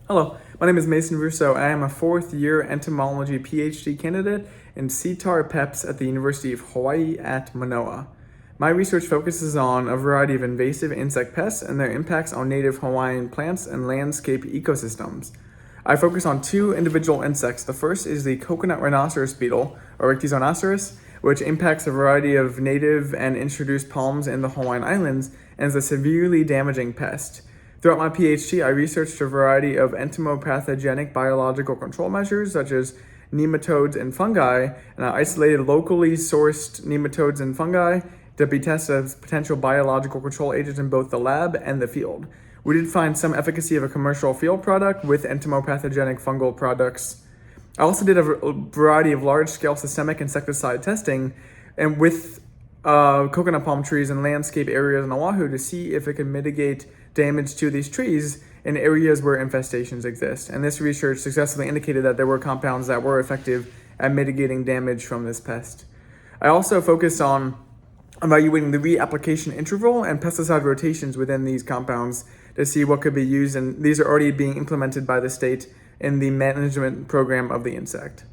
Hello, my name is Mason Russo. I am a fourth year entomology PhD candidate in CTAR PEPS at the University of Hawaii at Manoa. My research focuses on a variety of invasive insect pests and their impacts on native Hawaiian plants and landscape ecosystems. I focus on two individual insects. The first is the coconut rhinoceros beetle, or Rhinoceros, which impacts a variety of native and introduced palms in the Hawaiian Islands and is a severely damaging pest. Throughout my PhD, I researched a variety of entomopathogenic biological control measures, such as nematodes and fungi, and I isolated locally sourced nematodes and fungi to be tested as potential biological control agents in both the lab and the field. We did find some efficacy of a commercial field product with entomopathogenic fungal products. I also did a variety of large-scale systemic insecticide testing and with coconut palm trees in landscape areas in Oahu to see if it could mitigate damage to these trees in areas where infestations exist. And this research successfully indicated that there were compounds that were effective at mitigating damage from this pest. I also focused on evaluating the reapplication interval and pesticide rotations within these compounds to see what could be used, and these are already being implemented by the state in the management program of the insect.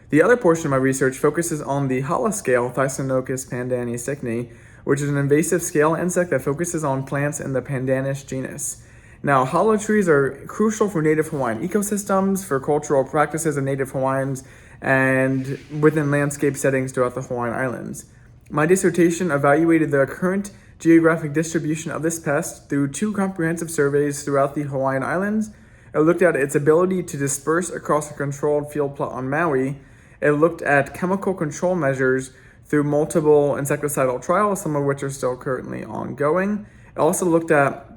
The other portion of my research focuses on the Hala scale, Thysanocus pandani cycni, which is an invasive scale insect that focuses on plants in the Pandanus genus. Now, Hala trees are crucial for native Hawaiian ecosystems, for cultural practices of native Hawaiians, and within landscape settings throughout the Hawaiian Islands. My dissertation evaluated the current geographic distribution of this pest through two comprehensive surveys throughout the Hawaiian Islands. It looked at its ability to disperse across a controlled field plot on Maui. It looked at chemical control measures through multiple insecticidal trials, some of which are still currently ongoing. It also looked at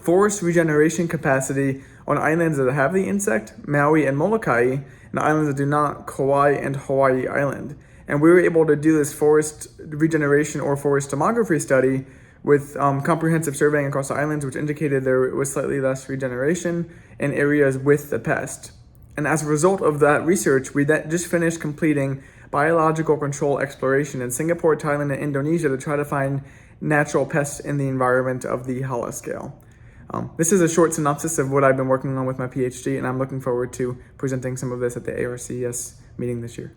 forest regeneration capacity on islands that have the insect, Maui and Molokai, and islands that do not, Kauai and Hawaii Island. And we were able to do this forest regeneration or forest tomography study with comprehensive surveying across the islands, which indicated there was slightly less regeneration in areas with the pest. And as a result of that research, we just finished completing biological control exploration in Singapore, Thailand, and Indonesia to try to find natural pests in the environment of the Hala scale. This is a short synopsis of what I've been working on with my PhD, and I'm looking forward to presenting some of this at the ARCS meeting this year.